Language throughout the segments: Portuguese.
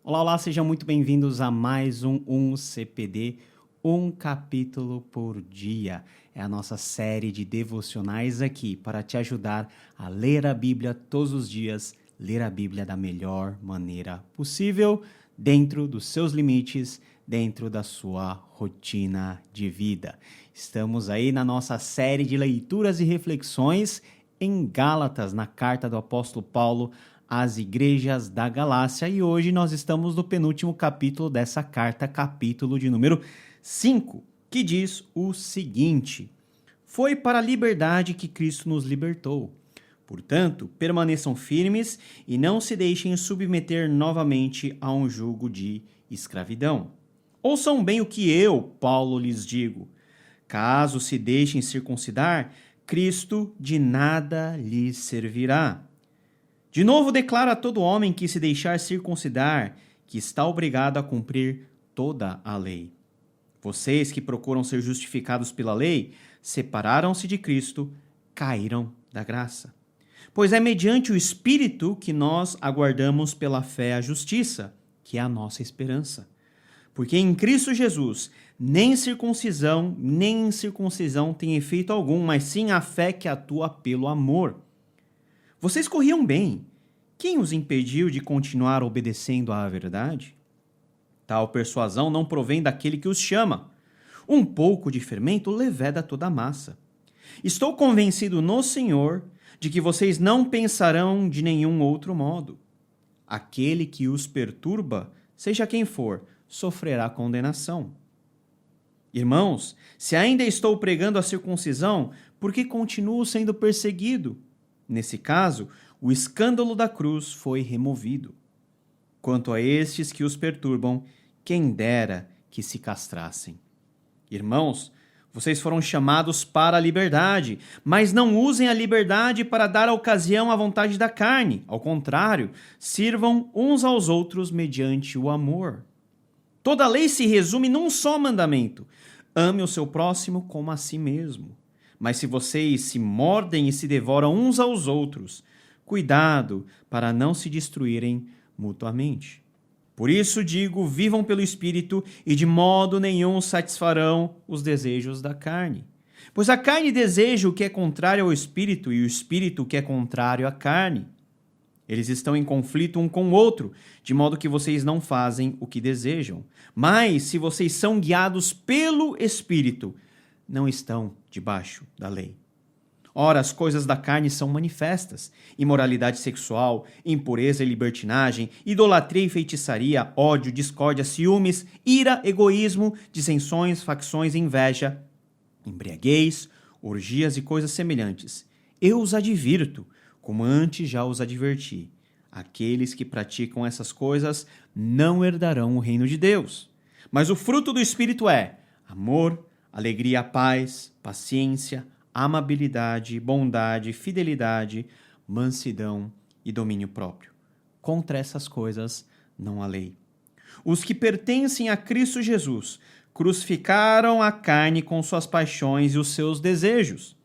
Olá, olá, sejam muito bem-vindos a mais um CPD, um capítulo por dia. É a nossa série de devocionais aqui para te ajudar a ler a Bíblia todos os dias, ler a Bíblia da melhor maneira possível, dentro dos seus limites, dentro da sua rotina de vida. Estamos aí na nossa série de leituras e reflexões em Gálatas, na carta do apóstolo Paulo às igrejas da Galácia, e hoje nós estamos no penúltimo capítulo dessa carta, capítulo de número 5, que diz o seguinte: Foi para a liberdade que Cristo nos libertou. Portanto, permaneçam firmes e não se deixem submeter novamente a um jugo de escravidão. Ouçam bem o que eu, Paulo, lhes digo. Caso se deixem circuncidar, Cristo de nada lhes servirá. De novo declaro a todo homem que se deixar circuncidar, que está obrigado a cumprir toda a lei. Vocês que procuram ser justificados pela lei, separaram-se de Cristo, caíram da graça. Pois é mediante o Espírito que nós aguardamos pela fé a justiça, que é a nossa esperança. Porque em Cristo Jesus, nem circuncisão, nem incircuncisão tem efeito algum, mas sim a fé que atua pelo amor. Vocês corriam bem. Quem os impediu de continuar obedecendo à verdade? Tal persuasão não provém daquele que os chama. Um pouco de fermento leveda toda a massa. Estou convencido no Senhor de que vocês não pensarão de nenhum outro modo. Aquele que os perturba, seja quem for, sofrerá condenação. Irmãos, se ainda estou pregando a circuncisão, por que continuo sendo perseguido? Nesse caso, o escândalo da cruz foi removido. Quanto a estes que os perturbam, quem dera que se castrassem. Irmãos, vocês foram chamados para a liberdade, mas não usem a liberdade para dar ocasião à vontade da carne. Ao contrário, sirvam uns aos outros mediante o amor. Toda a lei se resume num só mandamento: ame o seu próximo como a si mesmo. Mas se vocês se mordem e se devoram uns aos outros, cuidado para não se destruírem mutuamente. Por isso digo, vivam pelo Espírito e de modo nenhum satisfarão os desejos da carne. Pois a carne deseja o que é contrário ao Espírito e o Espírito o que é contrário à carne. Eles estão em conflito um com o outro, de modo que vocês não fazem o que desejam. Mas se vocês são guiados pelo Espírito, não estão debaixo da lei. Ora, as coisas da carne são manifestas: imoralidade sexual, impureza e libertinagem, idolatria e feitiçaria, ódio, discórdia, ciúmes, ira, egoísmo, dissensões, facções, inveja, embriaguez, orgias e coisas semelhantes. Eu os advirto, como antes já os adverti. Aqueles que praticam essas coisas não herdarão o reino de Deus. Mas o fruto do Espírito é amor, alegria, paz, paciência, amabilidade, bondade, fidelidade, mansidão e domínio próprio. Contra essas coisas não há lei. Os que pertencem a Cristo Jesus crucificaram a carne com suas paixões e os seus desejos.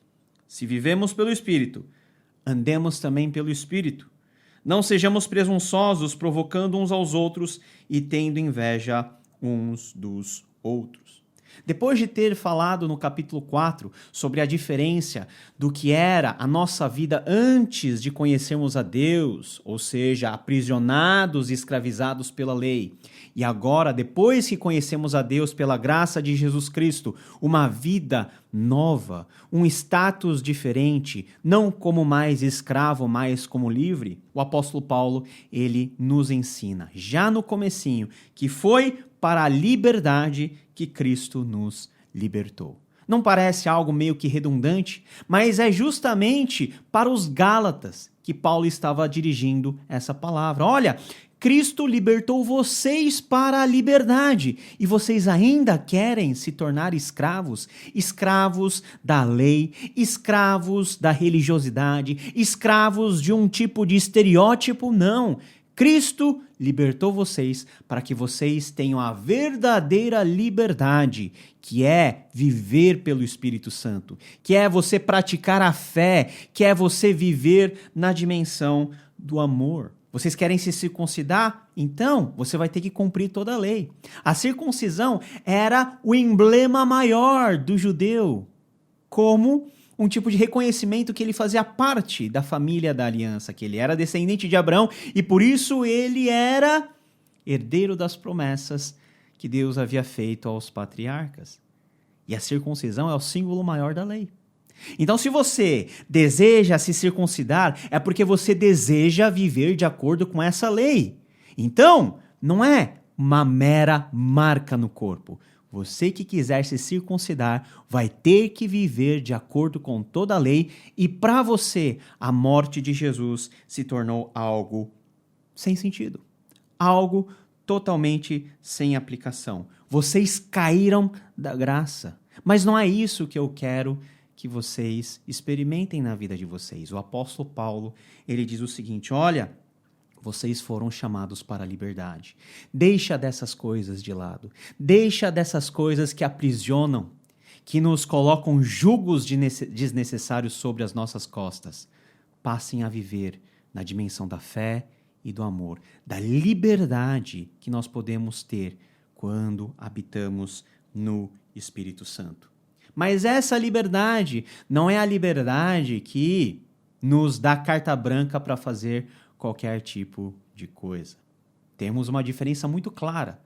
Se vivemos pelo Espírito, andemos também pelo Espírito. Não sejamos presunçosos, provocando uns aos outros e tendo inveja uns dos outros. Depois de ter falado no capítulo 4 sobre a diferença do que era a nossa vida antes de conhecermos a Deus, ou seja, aprisionados e escravizados pela lei, e agora, depois que conhecemos a Deus pela graça de Jesus Cristo, uma vida nova, um status diferente, não como mais escravo, mas como livre, o apóstolo Paulo, ele nos ensina, já no comecinho, que foi para a liberdade que Cristo nos libertou. Não parece algo meio que redundante, mas é justamente para os Gálatas que Paulo estava dirigindo essa palavra. Olha, Cristo libertou vocês para a liberdade e vocês ainda querem se tornar escravos? Escravos da lei, escravos da religiosidade, escravos de um tipo de estereótipo? Não. Cristo libertou vocês para que vocês tenham a verdadeira liberdade, que é viver pelo Espírito Santo, que é você praticar a fé, que é você viver na dimensão do amor. Vocês querem se circuncidar? Então, você vai ter que cumprir toda a lei. A circuncisão era o emblema maior do judeu, como um tipo de reconhecimento que ele fazia parte da família da aliança, que ele era descendente de Abraão e por isso ele era herdeiro das promessas que Deus havia feito aos patriarcas. E a circuncisão é o símbolo maior da lei. Então, se você deseja se circuncidar, é porque você deseja viver de acordo com essa lei. Então, não é uma mera marca no corpo. Você que quiser se circuncidar vai ter que viver de acordo com toda a lei e para você a morte de Jesus se tornou algo sem sentido, algo totalmente sem aplicação. Vocês caíram da graça, mas não é isso que eu quero que vocês experimentem na vida de vocês. O apóstolo Paulo, ele diz o seguinte: olha, vocês foram chamados para a liberdade. Deixa dessas coisas de lado. Deixa dessas coisas que aprisionam, que nos colocam jugos desnecessários sobre as nossas costas. Passem a viver na dimensão da fé e do amor, da liberdade que nós podemos ter quando habitamos no Espírito Santo. Mas essa liberdade não é a liberdade que nos dá carta branca para fazer qualquer tipo de coisa. Temos uma diferença muito clara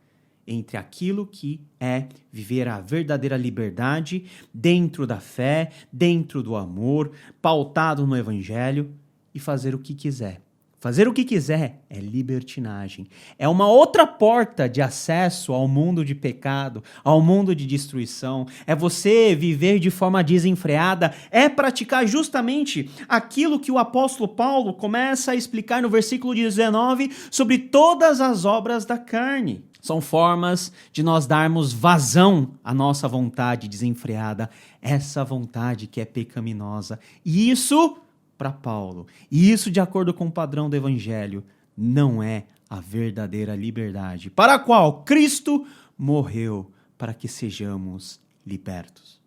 entre aquilo que é viver a verdadeira liberdade dentro da fé, dentro do amor, pautado no Evangelho e fazer o que quiser. Fazer o que quiser é libertinagem. É uma outra porta de acesso ao mundo de pecado, ao mundo de destruição. É você viver de forma desenfreada, é praticar justamente aquilo que o apóstolo Paulo começa a explicar no versículo 19 sobre todas as obras da carne. São formas de nós darmos vazão à nossa vontade desenfreada, essa vontade que é pecaminosa. E isso, para Paulo, e isso de acordo com o padrão do Evangelho, não é a verdadeira liberdade, para a qual Cristo morreu para que sejamos libertos.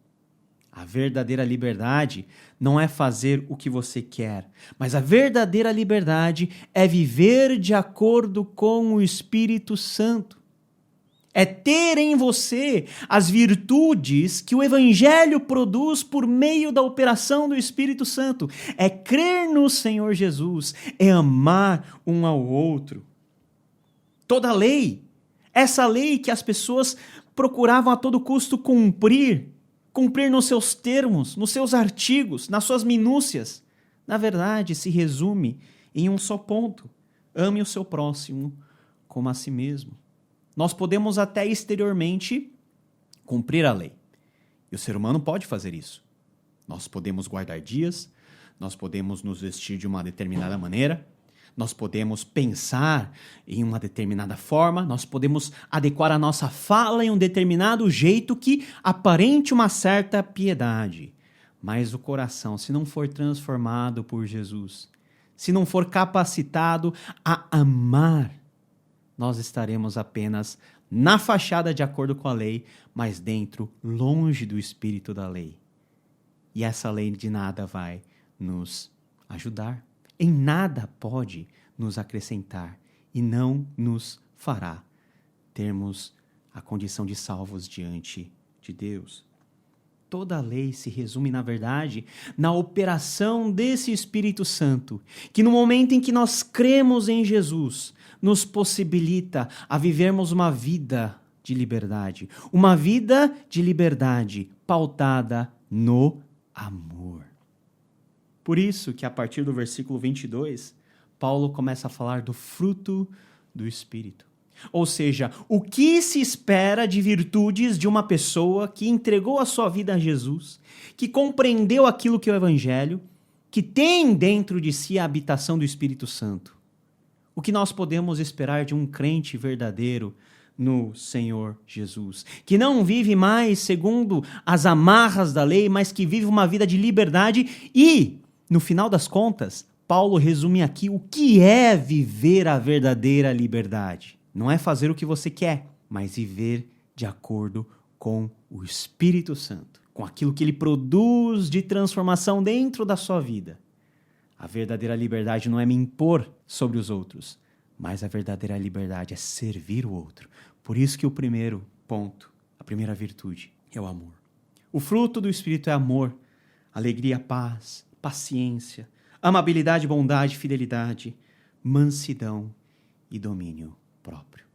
A verdadeira liberdade não é fazer o que você quer, mas a verdadeira liberdade é viver de acordo com o Espírito Santo. É ter em você as virtudes que o Evangelho produz por meio da operação do Espírito Santo. É crer no Senhor Jesus, é amar um ao outro. Toda a lei, essa lei que as pessoas procuravam a todo custo cumprir nos seus termos, nos seus artigos, nas suas minúcias, na verdade se resume em um só ponto: ame o seu próximo como a si mesmo. Nós podemos até exteriormente cumprir a lei. E o ser humano pode fazer isso. Nós podemos guardar dias, nós podemos nos vestir de uma determinada maneira, nós podemos pensar em uma determinada forma, nós podemos adequar a nossa fala em um determinado jeito que aparente uma certa piedade. Mas o coração, se não for transformado por Jesus, se não for capacitado a amar, nós estaremos apenas na fachada de acordo com a lei, mas dentro, longe do espírito da lei. E essa lei de nada vai nos ajudar, em nada pode nos acrescentar e não nos fará termos a condição de salvos diante de Deus. Toda a lei se resume, na verdade, na operação desse Espírito Santo, que no momento em que nós cremos em Jesus, nos possibilita a vivermos uma vida de liberdade. Uma vida de liberdade pautada no amor. Por isso que a partir do versículo 22, Paulo começa a falar do fruto do Espírito. Ou seja, o que se espera de virtudes de uma pessoa que entregou a sua vida a Jesus, que compreendeu aquilo que é o Evangelho, que tem dentro de si a habitação do Espírito Santo. O que nós podemos esperar de um crente verdadeiro no Senhor Jesus, que não vive mais segundo as amarras da lei, mas que vive uma vida de liberdade e, no final das contas, Paulo resume aqui o que é viver a verdadeira liberdade. Não é fazer o que você quer, mas viver de acordo com o Espírito Santo, com aquilo que ele produz de transformação dentro da sua vida. A verdadeira liberdade não é me impor sobre os outros, mas a verdadeira liberdade é servir o outro. Por isso que o primeiro ponto, a primeira virtude, é o amor. O fruto do Espírito é amor, alegria, paz, paciência, amabilidade, bondade, fidelidade, mansidão e domínio próprio.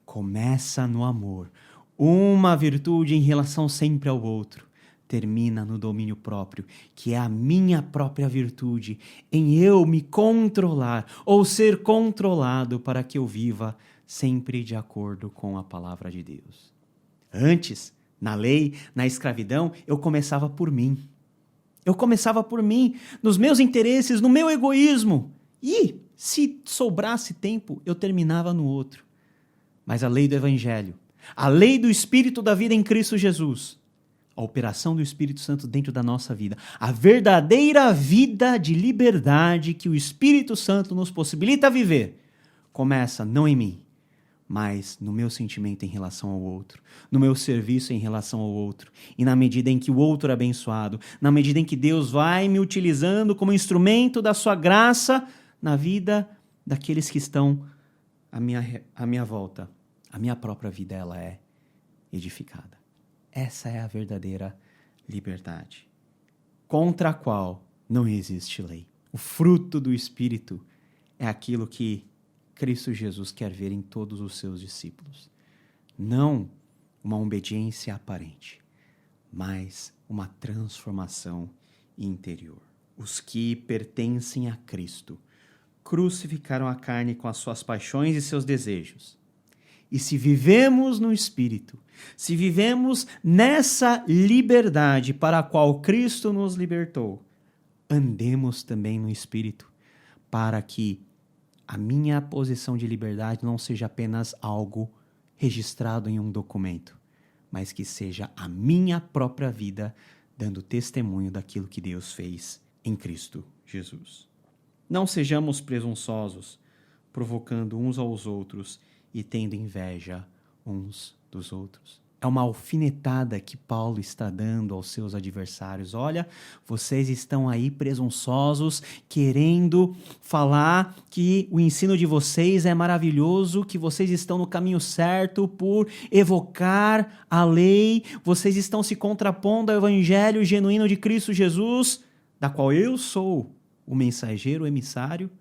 Começa no amor, uma virtude em relação sempre ao outro. Termina no domínio próprio, que é a minha própria virtude, em eu me controlar ou ser controlado para que eu viva sempre de acordo com a palavra de Deus. Antes, na lei, na escravidão, eu começava por mim. Eu começava por mim, nos meus interesses, no meu egoísmo. E, se sobrasse tempo, eu terminava no outro. Mas a lei do Evangelho, a lei do Espírito da vida em Cristo Jesus, a operação do Espírito Santo dentro da nossa vida, a verdadeira vida de liberdade que o Espírito Santo nos possibilita viver, começa não em mim, mas no meu sentimento em relação ao outro, no meu serviço em relação ao outro, e na medida em que o outro é abençoado, na medida em que Deus vai me utilizando como instrumento da sua graça na vida daqueles que estão à minha volta, a minha própria vida ela é edificada. Essa é a verdadeira liberdade, contra a qual não existe lei. O fruto do Espírito é aquilo que Cristo Jesus quer ver em todos os seus discípulos. Não uma obediência aparente, mas uma transformação interior. Os que pertencem a Cristo crucificaram a carne com as suas paixões e seus desejos. E se vivemos no Espírito, se vivemos nessa liberdade para a qual Cristo nos libertou, andemos também no Espírito, para que a minha posição de liberdade não seja apenas algo registrado em um documento, mas que seja a minha própria vida dando testemunho daquilo que Deus fez em Cristo Jesus. Não sejamos presunçosos, provocando uns aos outros e tendo inveja uns dos outros. É uma alfinetada que Paulo está dando aos seus adversários. Olha, vocês estão aí presunçosos, querendo falar que o ensino de vocês é maravilhoso, que vocês estão no caminho certo por evocar a lei, vocês estão se contrapondo ao evangelho genuíno de Cristo Jesus, da qual eu sou o mensageiro, o emissário.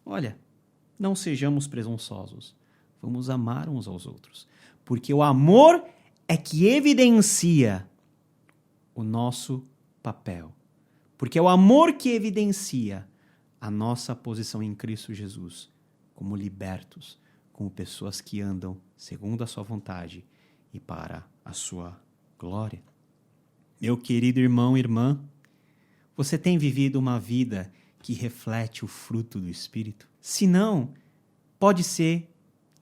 Olha, não sejamos presunçosos. Vamos amar uns aos outros, porque o amor é que evidencia o nosso papel, porque é o amor que evidencia a nossa posição em Cristo Jesus, como libertos, como pessoas que andam segundo a sua vontade e para a sua glória. Meu querido irmão e irmã, você tem vivido uma vida que reflete o fruto do Espírito? Se não, pode ser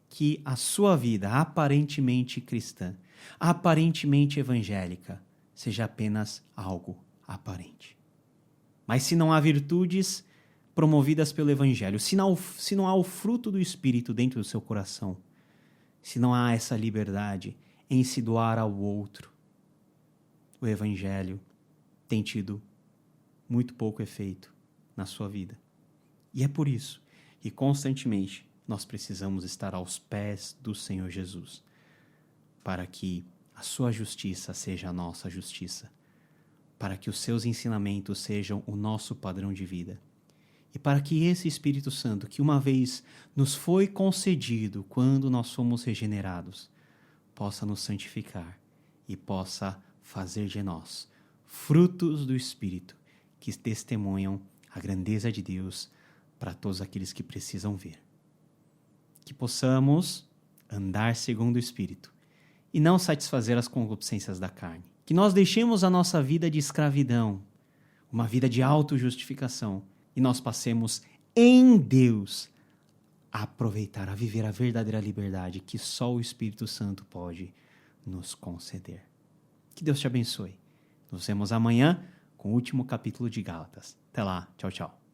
que a sua vida aparentemente cristã, aparentemente evangélica, seja apenas algo aparente. Mas se não há virtudes promovidas pelo Evangelho, se não há o fruto do Espírito dentro do seu coração, se não há essa liberdade em se doar ao outro, o Evangelho tem tido muito pouco efeito na sua vida. E é por isso que constantemente nós precisamos estar aos pés do Senhor Jesus, para que a sua justiça seja a nossa justiça, para que os seus ensinamentos sejam o nosso padrão de vida, e para que esse Espírito Santo, que uma vez nos foi concedido quando nós fomos regenerados, possa nos santificar e possa fazer de nós frutos do Espírito que testemunham a grandeza de Deus para todos aqueles que precisam ver. Que possamos andar segundo o Espírito e não satisfazer as concupiscências da carne. Que nós deixemos a nossa vida de escravidão, uma vida de autojustificação, e nós passemos em Deus a aproveitar, a viver a verdadeira liberdade que só o Espírito Santo pode nos conceder. Que Deus te abençoe. Nos vemos amanhã com o último capítulo de Gálatas. Até lá. Tchau, tchau.